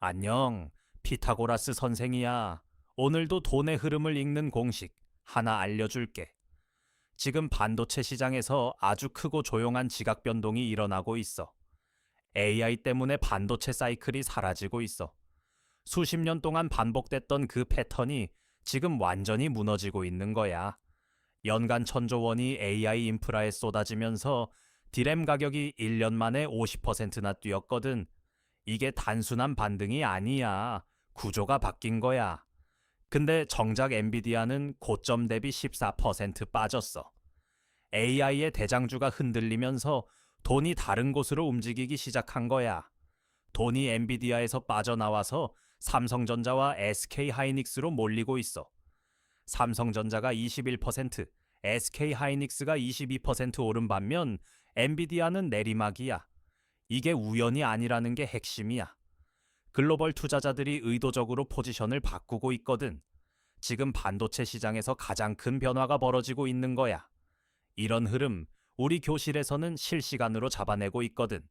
안녕, 피타고라스 선생이야. 오늘도 돈의 흐름을 읽는 공식 하나 알려줄게. 지금 반도체 시장에서 아주 크고 조용한 지각 변동이 일어나고 있어. AI 때문에 반도체 사이클이 사라지고 있어. 수십 년 동안 반복됐던 그 패턴이 지금 완전히 무너지고 있는 거야. 연간 천조 원이 AI 인프라에 쏟아지면서 디램 가격이 1년 만에 50%나 뛰었거든. 이게 단순한 반등이 아니야. 구조가 바뀐 거야. 근데 정작 엔비디아는 고점 대비 14% 빠졌어. AI의 대장주가 흔들리면서 돈이 다른 곳으로 움직이기 시작한 거야. 돈이 엔비디아에서 빠져나와서 삼성전자와 SK 하이닉스로 몰리고 있어. 삼성전자가 21%, SK 하이닉스가 22% 오른 반면 엔비디아는 내리막이야. 이게 우연이 아니라는 게 핵심이야. 글로벌 투자자들이 의도적으로 포지션을 바꾸고 있거든. 지금 반도체 시장에서 가장 큰 변화가 벌어지고 있는 거야. 이런 흐름, 우리 교실에서는 실시간으로 잡아내고 있거든.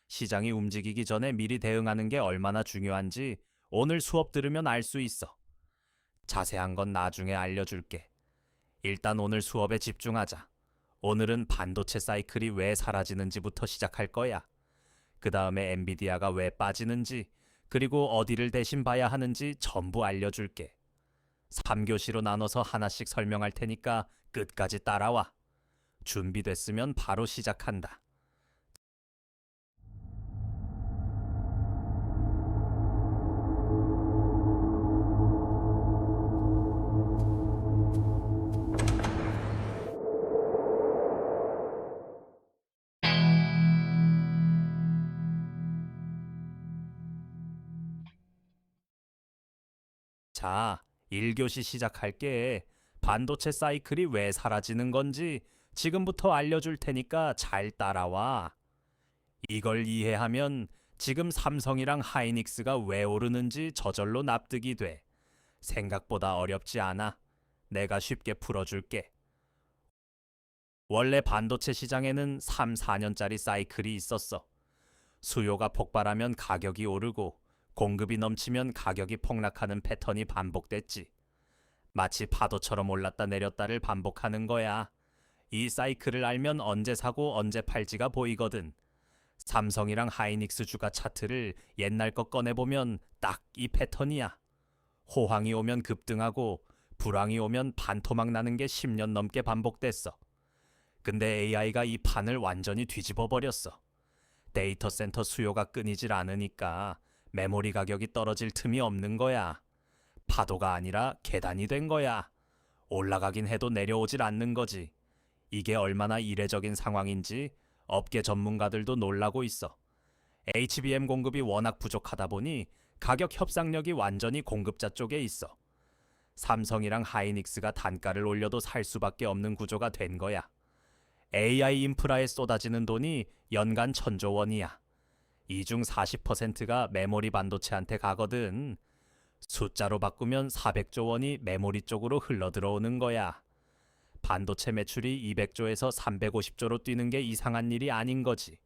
시장이 움직이기 전에 미리 대응하는 게 얼마나 중요한지 오늘 수업 들으면 알 수 있어. 자세한 건 나중에 알려줄게. 일단 오늘 수업에 집중하자. 오늘은 반도체 사이클이 왜 사라지는지부터 시작할 거야. 그 다음에 엔비디아가 왜 빠지는지, 그리고 어디를 대신 봐야 하는지 전부 알려줄게. 3교시로 나눠서 하나씩 설명할 테니까 끝까지 따라와. 준비됐으면 바로 시작한다. 자, 1교시 시작할게. 반도체 사이클이 왜 사라지는 건지 지금부터 알려줄 테니까 잘 따라와. 이걸 이해하면 지금 삼성이랑 하이닉스가 왜 오르는지 저절로 납득이 돼. 생각보다 어렵지 않아. 내가 쉽게 풀어줄게. 원래 반도체 시장에는 3, 4년짜리 사이클이 있었어. 수요가 폭발하면 가격이 오르고 공급이 넘치면 가격이 폭락하는 패턴이 반복됐지. 마치 파도처럼 올랐다 내렸다를 반복하는 거야. 이 사이클을 알면 언제 사고 언제 팔지가 보이거든. 삼성이랑 하이닉스 주가 차트를 옛날 거 꺼내보면 딱 이 패턴이야. 호황이 오면 급등하고 불황이 오면 반토막 나는 게 10년 넘게 반복됐어. 근데 AI가 이 판을 완전히 뒤집어 버렸어. 데이터 센터 수요가 끊이질 않으니까 메모리 가격이 떨어질 틈이 없는 거야. 파도가 아니라 계단이 된 거야. 올라가긴 해도 내려오질 않는 거지. 이게 얼마나 이례적인 상황인지 업계 전문가들도 놀라고 있어. HBM 공급이 워낙 부족하다 보니 가격 협상력이 완전히 공급자 쪽에 있어. 삼성이랑 하이닉스가 단가를 올려도 살 수밖에 없는 구조가 된 거야. AI 인프라에 쏟아지는 돈이 연간 천조 원이야. 이 중 40%가 메모리 반도체한테 가거든. 숫자로 바꾸면 400조 원이 메모리 쪽으로 흘러 들어오는 거야. 반도체 매출이 200조에서 350조로 뛰는 게 이상한 일이 아닌 거지.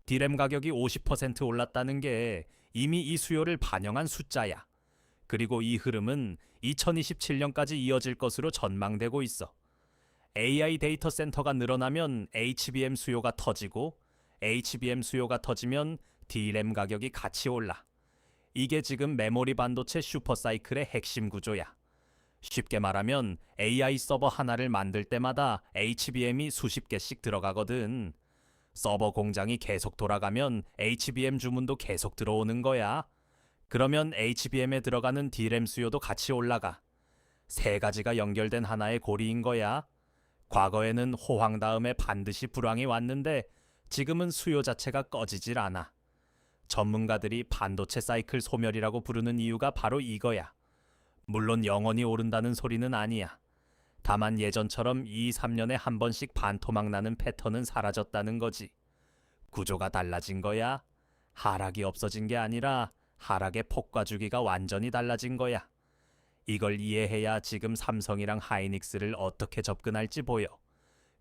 디램 가격이 50% 올랐다는 게 이미 이 수요를 반영한 숫자야. 그리고 이 흐름은 2027년까지 이어질 것으로 전망되고 있어. AI 데이터 센터가 늘어나면 HBM 수요가 터지고 HBM 수요가 터지면 D램 가격이 같이 올라. 이게 지금 메모리 반도체 슈퍼사이클의 핵심 구조야. 쉽게 말하면 AI 서버 하나를 만들 때마다 HBM이 수십 개씩 들어가거든. 서버 공장이 계속 돌아가면 HBM 주문도 계속 들어오는 거야. 그러면 HBM에 들어가는 D램 수요도 같이 올라가. 세 가지가 연결된 하나의 고리인 거야. 과거에는 호황 다음에 반드시 불황이 왔는데 지금은 수요 자체가 꺼지질 않아. 전문가들이 반도체 사이클 소멸이라고 부르는 이유가 바로 이거야. 물론 영원히 오른다는 소리는 아니야. 다만 예전처럼 2, 3년에 한 번씩 반토막 나는 패턴은 사라졌다는 거지. 구조가 달라진 거야. 하락이 없어진 게 아니라 하락의 폭과 주기가 완전히 달라진 거야. 이걸 이해해야 지금 삼성이랑 하이닉스를 어떻게 접근할지 보여.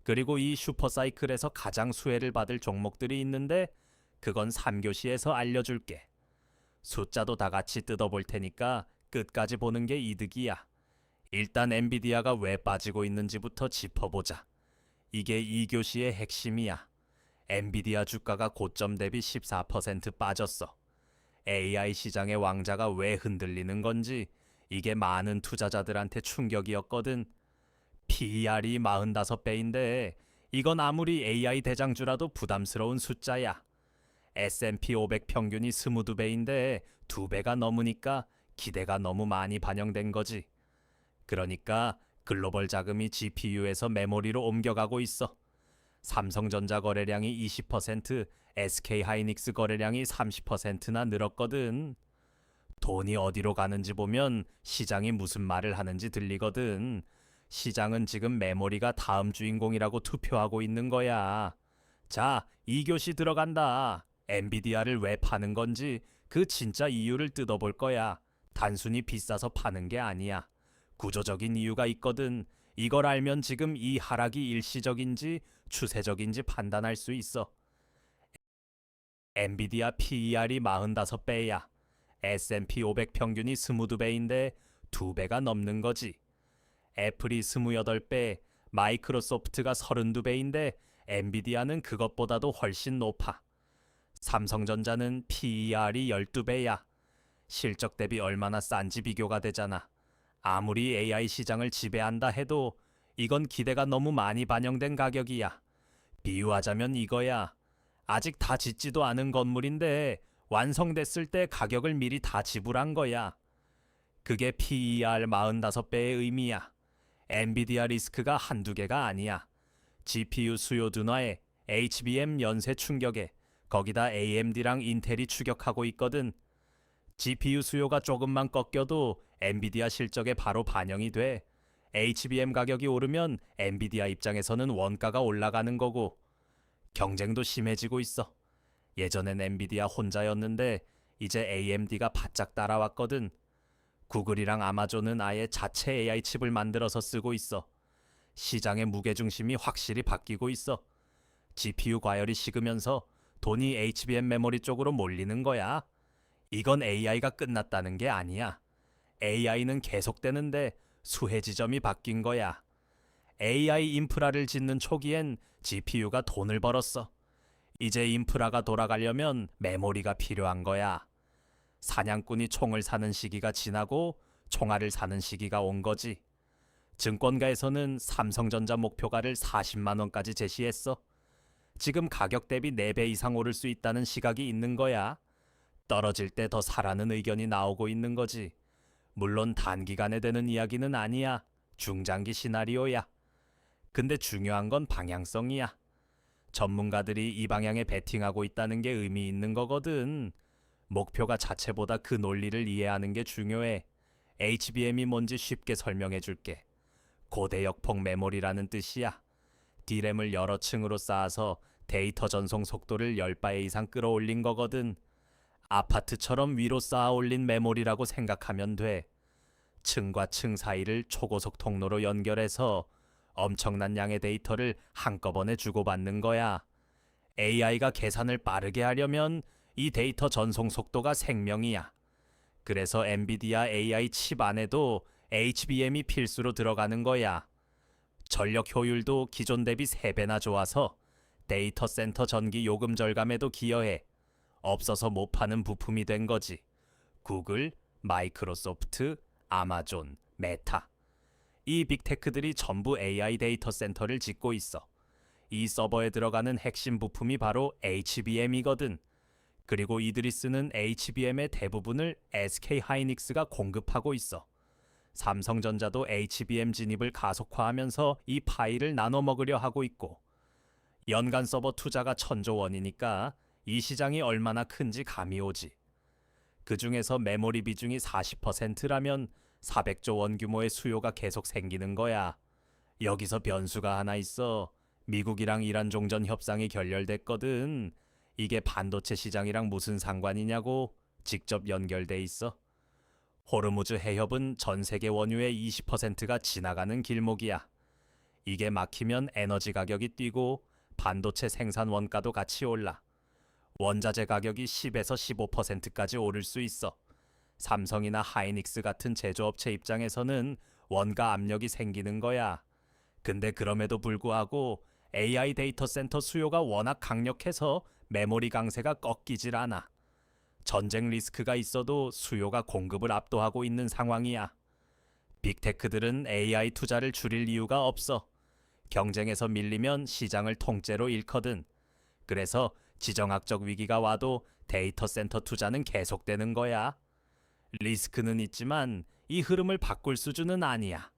그리고 이 슈퍼사이클에서 가장 수혜를 받을 종목들이 있는데 그건 3교시에서 알려줄게. 숫자도 다 같이 뜯어볼 테니까 끝까지 보는 게 이득이야. 일단 엔비디아가 왜 빠지고 있는지부터 짚어보자. 이게 2교시의 핵심이야. 엔비디아 주가가 고점 대비 14% 빠졌어. AI 시장의 왕자가 왜 흔들리는 건지 이게 많은 투자자들한테 충격이었거든. PER이 45배인데 이건 아무리 AI 대장주라도 부담스러운 숫자야. S&P 500 평균이 22배인데 2배가 넘으니까 기대가 너무 많이 반영된 거지. 그러니까 글로벌 자금이 GPU에서 메모리로 옮겨가고 있어. 삼성전자 거래량이 20%, SK하이닉스 거래량이 30%나 늘었거든. 돈이 어디로 가는지 보면 시장이 무슨 말을 하는지 들리거든. 시장은 지금 메모리가 다음 주인공이라고 투표하고 있는 거야. 자, 2교시 들어간다. 엔비디아를 왜 파는 건지 그 진짜 이유를 뜯어볼 거야. 단순히 비싸서 파는 게 아니야. 구조적인 이유가 있거든. 이걸 알면 지금 이 하락이 일시적인지 추세적인지 판단할 수 있어. 엔비디아 PER이 45배야. S&P 500 평균이 22배인데 2배가 넘는 거지. 애플이 28배, 마이크로소프트가 32배인데 엔비디아는 그것보다도 훨씬 높아. 삼성전자는 PER이 12배야. 실적 대비 얼마나 싼지 비교가 되잖아. 아무리 AI 시장을 지배한다 해도 이건 기대가 너무 많이 반영된 가격이야. 비유하자면 이거야. 아직 다 짓지도 않은 건물인데 완성됐을 때 가격을 미리 다 지불한 거야. 그게 PER 45배의 의미야. 엔비디아 리스크가 한두 개가 아니야. GPU 수요 둔화에 HBM 연쇄 충격에 거기다 AMD랑 인텔이 추격하고 있거든. GPU 수요가 조금만 꺾여도 엔비디아 실적에 바로 반영이 돼. HBM 가격이 오르면 엔비디아 입장에서는 원가가 올라가는 거고 경쟁도 심해지고 있어. 예전엔 엔비디아 혼자였는데 이제 AMD가 바짝 따라왔거든. 구글이랑 아마존은 아예 자체 AI 칩을 만들어서 쓰고 있어. 시장의 무게중심이 확실히 바뀌고 있어. GPU 과열이 식으면서 돈이 HBM 메모리 쪽으로 몰리는 거야. 이건 AI가 끝났다는 게 아니야. AI는 계속되는데 수혜 지점이 바뀐 거야. AI 인프라를 짓는 초기엔 GPU가 돈을 벌었어. 이제 인프라가 돌아가려면 메모리가 필요한 거야. 사냥꾼이 총을 사는 시기가 지나고 총알을 사는 시기가 온 거지. 증권가에서는 삼성전자 목표가를 40만 원까지 제시했어. 지금 가격 대비 4배 이상 오를 수 있다는 시각이 있는 거야. 떨어질 때 더 사라는 의견이 나오고 있는 거지. 물론 단기간에 되는 이야기는 아니야. 중장기 시나리오야. 근데 중요한 건 방향성이야. 전문가들이 이 방향에 베팅하고 있다는 게 의미 있는 거거든. 목표가 자체보다 그 논리를 이해하는 게 중요해. HBM이 뭔지 쉽게 설명해 줄게. 고대역폭 메모리라는 뜻이야. D램을 여러 층으로 쌓아서 데이터 전송 속도를 10배 이상 끌어올린 거거든. 아파트처럼 위로 쌓아 올린 메모리라고 생각하면 돼. 층과 층 사이를 초고속 통로로 연결해서 엄청난 양의 데이터를 한꺼번에 주고받는 거야. AI가 계산을 빠르게 하려면 이 데이터 전송 속도가 생명이야. 그래서 엔비디아 AI 칩 안에도 HBM이 필수로 들어가는 거야. 전력 효율도 기존 대비 3배나 좋아서 데이터 센터 전기 요금 절감에도 기여해. 없어서 못 파는 부품이 된 거지. 구글, 마이크로소프트, 아마존, 메타. 이 빅테크들이 전부 AI 데이터 센터를 짓고 있어. 이 서버에 들어가는 핵심 부품이 바로 HBM이거든. 그리고 이들이 쓰는 HBM의 대부분을 SK하이닉스가 공급하고 있어. 삼성전자도 HBM 진입을 가속화하면서 이 파이를 나눠 먹으려 하고 있고, 연간 서버 투자가 1,000조 원이니까 이 시장이 얼마나 큰지 감이 오지. 그 중에서 메모리 비중이 40%라면 400조 원 규모의 수요가 계속 생기는 거야. 여기서 변수가 하나 있어. 미국이랑 이란 종전 협상이 결렬됐거든. 이게 반도체 시장이랑 무슨 상관이냐고. 직접 연결돼 있어. 호르무즈 해협은 전 세계 원유의 20%가 지나가는 길목이야. 이게 막히면 에너지 가격이 뛰고 반도체 생산 원가도 같이 올라. 원자재 가격이 10에서 15%까지 오를 수 있어. 삼성이나 하이닉스 같은 제조업체 입장에서는 원가 압력이 생기는 거야. 근데 그럼에도 불구하고 AI 데이터 센터 수요가 워낙 강력해서 메모리 강세가 꺾이질 않아. 전쟁 리스크가 있어도 수요가 공급을 압도하고 있는 상황이야. 빅테크들은 AI 투자를 줄일 이유가 없어. 경쟁에서 밀리면 시장을 통째로 잃거든. 그래서 지정학적 위기가 와도 데이터 센터 투자는 계속되는 거야. 리스크는 있지만 이 흐름을 바꿀 수준은 아니야.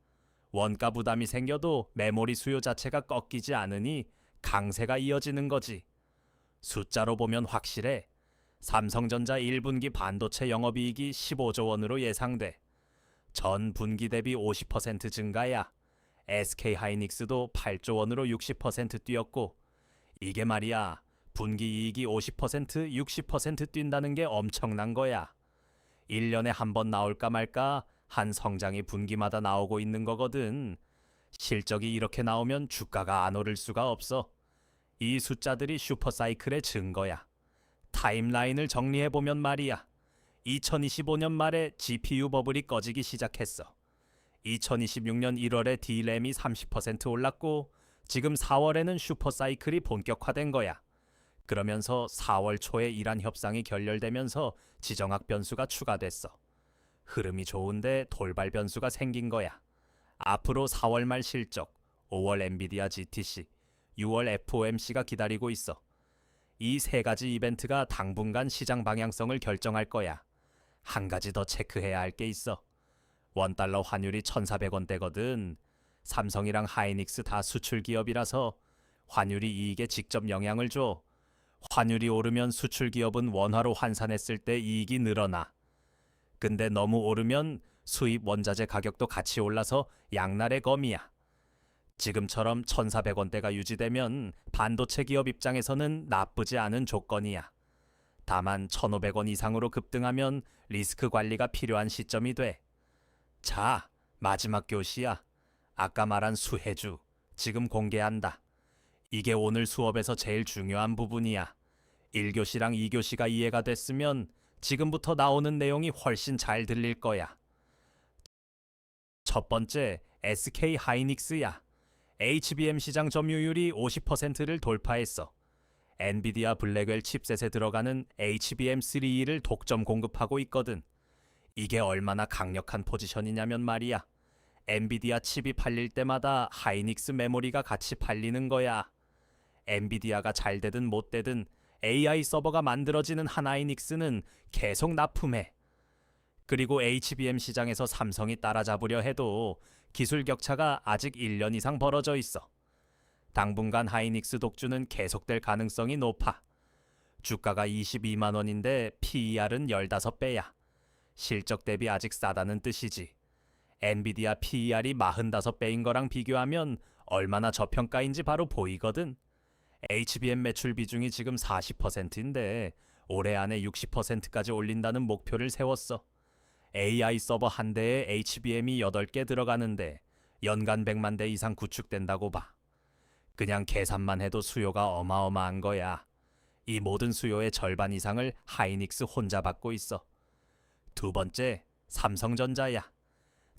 원가 부담이 생겨도 메모리 수요 자체가 꺾이지 않으니 강세가 이어지는 거지. 숫자로 보면 확실해. 삼성전자 1분기 반도체 영업이익이 15조 원으로 예상돼. 전 분기 대비 50% 증가야. SK 하이닉스도 8조 원으로 60% 뛰었고, 이게 말이야, 분기 이익이 50%, 60% 뛴다는 게 엄청난 거야. 1년에 한 번 나올까 말까 한 성장이 분기마다 나오고 있는 거거든. 실적이 이렇게 나오면 주가가 안 오를 수가 없어. 이 숫자들이 슈퍼사이클의 증거야. 타임라인을 정리해보면 말이야. 2025년 말에 GPU 버블이 꺼지기 시작했어. 2026년 1월에 D램이 30% 올랐고 지금 4월에는 슈퍼사이클이 본격화된 거야. 그러면서 4월 초에 이란 협상이 결렬되면서 지정학 변수가 추가됐어. 흐름이 좋은데 돌발 변수가 생긴 거야. 앞으로 4월 말 실적, 5월 엔비디아 GTC, 6월 FOMC가 기다리고 있어. 이 세 가지 이벤트가 당분간 시장 방향성을 결정할 거야. 한 가지 더 체크해야 할 게 있어. 원달러 환율이 1,400원대거든. 삼성이랑 하이닉스 다 수출 기업이라서 환율이 이익에 직접 영향을 줘. 환율이 오르면 수출 기업은 원화로 환산했을 때 이익이 늘어나. 근데 너무 오르면 수입 원자재 가격도 같이 올라서 양날의 검이야. 지금처럼 1,400원대가 유지되면 반도체 기업 입장에서는 나쁘지 않은 조건이야. 다만 1,500원 이상으로 급등하면 리스크 관리가 필요한 시점이 돼. 자, 마지막 교시야. 아까 말한 수혜주, 지금 공개한다. 이게 오늘 수업에서 제일 중요한 부분이야. 1교시랑 2교시가 이해가 됐으면 지금부터 나오는 내용이 훨씬 잘 들릴 거야. 첫 번째, SK 하이닉스야. HBM 시장 점유율이 50%를 돌파했어. 엔비디아 블랙웰 칩셋에 들어가는 HBM3E를 독점 공급하고 있거든. 이게 얼마나 강력한 포지션이냐면 말이야. 엔비디아 칩이 팔릴 때마다 하이닉스 메모리가 같이 팔리는 거야. 엔비디아가 잘 되든 못 되든 AI 서버가 만들어지는 하나이닉스는 계속 납품해. 그리고 HBM 시장에서 삼성이 따라잡으려 해도 기술 격차가 아직 1년 이상 벌어져 있어. 당분간 하이닉스 독주는 계속될 가능성이 높아. 주가가 22만 원인데 PER은 15배야. 실적 대비 아직 싸다는 뜻이지. 엔비디아 PER이 45배인 거랑 비교하면 얼마나 저평가인지 바로 보이거든. HBM 매출 비중이 지금 40%인데 올해 안에 60%까지 올린다는 목표를 세웠어. AI 서버 한 대에 HBM이 8개 들어가는데 연간 100만 대 이상 구축된다고 봐. 그냥 계산만 해도 수요가 어마어마한 거야. 이 모든 수요의 절반 이상을 하이닉스 혼자 받고 있어. 두 번째, 삼성전자야.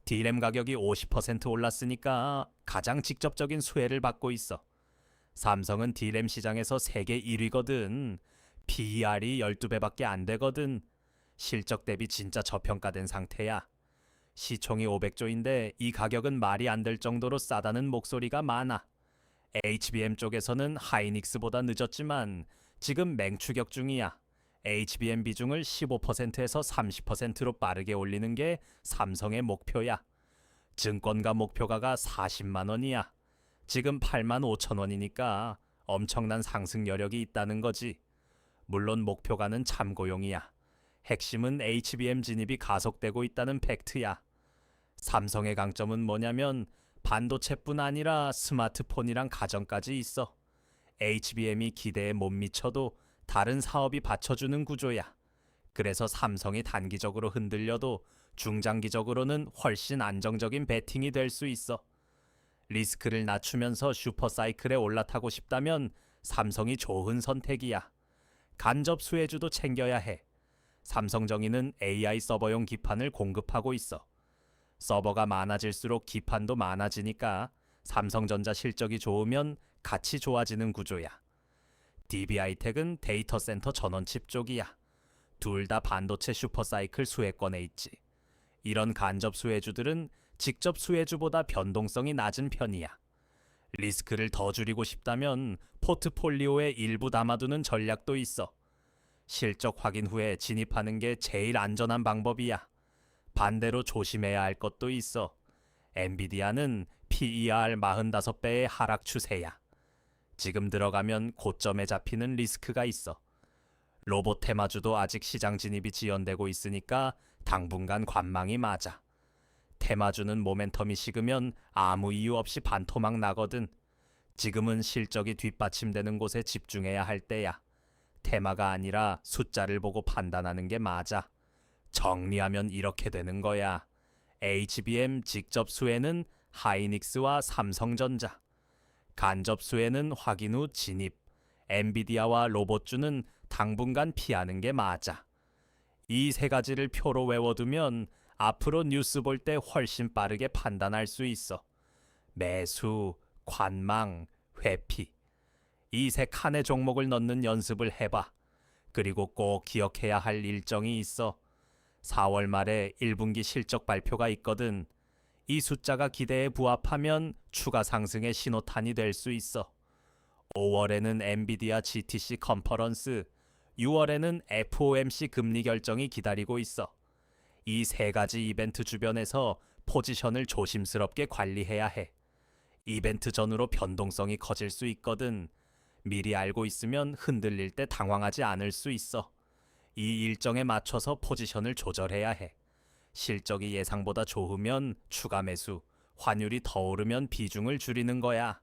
D램 가격이 50% 올랐으니까 가장 직접적인 수혜를 받고 있어. 삼성은 D램 시장에서 세계 1위거든. PER이 12배밖에 안 되거든. 실적 대비 진짜 저평가된 상태야. 시총이 500조인데 이 가격은 말이 안 될 정도로 싸다는 목소리가 많아. HBM 쪽에서는 하이닉스보다 늦었지만 지금 맹추격 중이야. HBM 비중을 15%에서 30%로 빠르게 올리는 게 삼성의 목표야. 증권가 목표가가 40만 원이야. 지금 8만 5천 원이니까 엄청난 상승 여력이 있다는 거지. 물론 목표가는 참고용이야. 핵심은 HBM 진입이 가속되고 있다는 팩트야. 삼성의 강점은 뭐냐면 반도체뿐 아니라 스마트폰이랑 가전까지 있어. HBM이 기대에 못 미쳐도 다른 사업이 받쳐주는 구조야. 그래서 삼성이 단기적으로 흔들려도 중장기적으로는 훨씬 안정적인 베팅이 될 수 있어. 리스크를 낮추면서 슈퍼사이클에 올라타고 싶다면 삼성이 좋은 선택이야. 간접 수혜주도 챙겨야 해. 삼성정의는 AI 서버용 기판을 공급하고 있어. 서버가 많아질수록 기판도 많아지니까 삼성전자 실적이 좋으면 같이 좋아지는 구조야. DB하이텍은 데이터 센터 전원칩 쪽이야. 둘 다 반도체 슈퍼사이클 수혜권에 있지. 이런 간접 수혜주들은 직접 수혜주보다 변동성이 낮은 편이야. 리스크를 더 줄이고 싶다면 포트폴리오에 일부 담아두는 전략도 있어. 실적 확인 후에 진입하는 게 제일 안전한 방법이야. 반대로 조심해야 할 것도 있어. 엔비디아는 PER 45배의 하락 추세야. 지금 들어가면 고점에 잡히는 리스크가 있어. 로봇 테마주도 아직 시장 진입이 지연되고 있으니까 당분간 관망이 맞아. 테마주는 모멘텀이 식으면 아무 이유 없이 반토막 나거든. 지금은 실적이 뒷받침되는 곳에 집중해야 할 때야. 테마가 아니라 숫자를 보고 판단하는 게 맞아. 정리하면 이렇게 되는 거야. HBM 직접 수혜는 하이닉스와 삼성전자. 간접 수혜는 확인 후 진입. 엔비디아와 로봇주는 당분간 피하는 게 맞아. 이 세 가지를 표로 외워두면 앞으로 뉴스 볼 때 훨씬 빠르게 판단할 수 있어. 매수, 관망, 회피. 이 세 칸의 종목을 넣는 연습을 해봐. 그리고 꼭 기억해야 할 일정이 있어. 4월 말에 1분기 실적 발표가 있거든. 이 숫자가 기대에 부합하면 추가 상승의 신호탄이 될 수 있어. 5월에는 엔비디아 GTC 컨퍼런스, 6월에는 FOMC 금리 결정이 기다리고 있어. 이 세 가지 이벤트 주변에서 포지션을 조심스럽게 관리해야 해. 이벤트 전후로 변동성이 커질 수 있거든. 미리 알고 있으면 흔들릴 때 당황하지 않을 수 있어. 이 일정에 맞춰서 포지션을 조절해야 해. 실적이 예상보다 좋으면 추가 매수, 환율이 더 오르면 비중을 줄이는 거야.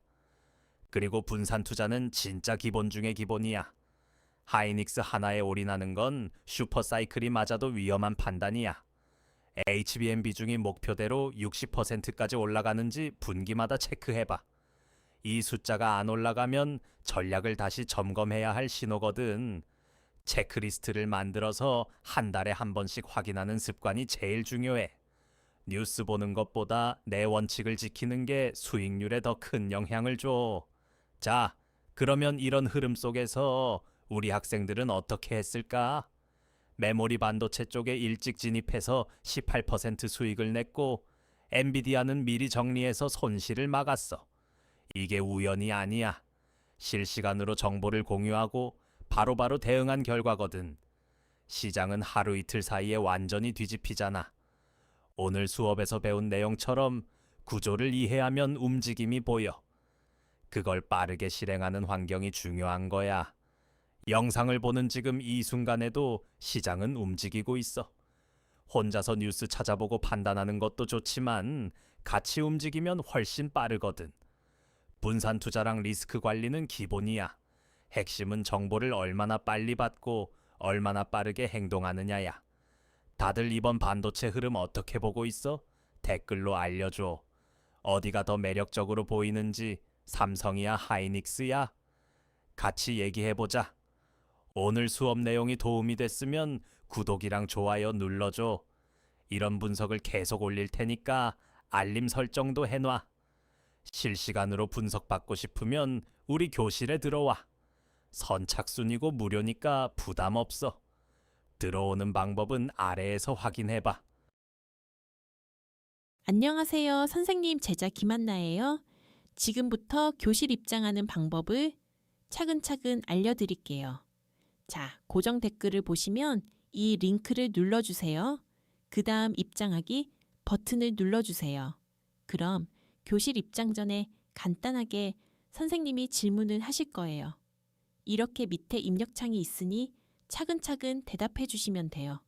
그리고 분산 투자는 진짜 기본 중의 기본이야. 하이닉스 하나에 올인하는 건 슈퍼사이클이 맞아도 위험한 판단이야. HBM 비중이 목표대로 60%까지 올라가는지 분기마다 체크해봐. 이 숫자가 안 올라가면 전략을 다시 점검해야 할 신호거든. 체크리스트를 만들어서 한 달에 한 번씩 확인하는 습관이 제일 중요해. 뉴스 보는 것보다 내 원칙을 지키는 게 수익률에 더 큰 영향을 줘. 자, 그러면 이런 흐름 속에서 우리 학생들은 어떻게 했을까? 메모리 반도체 쪽에 일찍 진입해서 18% 수익을 냈고 엔비디아는 미리 정리해서 손실을 막았어. 이게 우연이 아니야. 실시간으로 정보를 공유하고 바로바로 대응한 결과거든. 시장은 하루 이틀 사이에 완전히 뒤집히잖아. 오늘 수업에서 배운 내용처럼 구조를 이해하면 움직임이 보여. 그걸 빠르게 실행하는 환경이 중요한 거야. 영상을 보는 지금 이 순간에도 시장은 움직이고 있어. 혼자서 뉴스 찾아보고 판단하는 것도 좋지만 같이 움직이면 훨씬 빠르거든. 분산 투자랑 리스크 관리는 기본이야. 핵심은 정보를 얼마나 빨리 받고 얼마나 빠르게 행동하느냐야. 다들 이번 반도체 흐름 어떻게 보고 있어? 댓글로 알려줘. 어디가 더 매력적으로 보이는지 삼성이야 하이닉스야? 같이 얘기해보자. 오늘 수업 내용이 도움이 됐으면 구독이랑 좋아요 눌러줘. 이런 분석을 계속 올릴 테니까 알림 설정도 해놔. 실시간으로 분석받고 싶으면 우리 교실에 들어와. 선착순이고 무료니까 부담 없어. 들어오는 방법은 아래에서 확인해봐. 안녕하세요. 선생님 제자 김한나예요. 지금부터 교실 입장하는 방법을 차근차근 알려드릴게요. 자, 고정 댓글을 보시면 이 링크를 눌러주세요. 그 다음 입장하기 버튼을 눌러주세요. 그럼 교실 입장 전에 간단하게 선생님이 질문을 하실 거예요. 이렇게 밑에 입력창이 있으니 차근차근 대답해 주시면 돼요.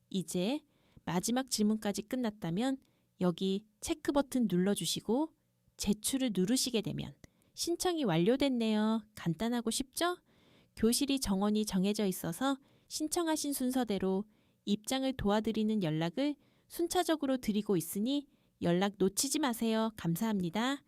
이제 마지막 질문까지 끝났다면 여기 체크 버튼 눌러주시고 제출을 누르시게 되면 신청이 완료됐네요. 간단하고 쉽죠? 교실이 정원이 정해져 있어서 신청하신 순서대로 입장을 도와드리는 연락을 순차적으로 드리고 있으니 연락 놓치지 마세요. 감사합니다.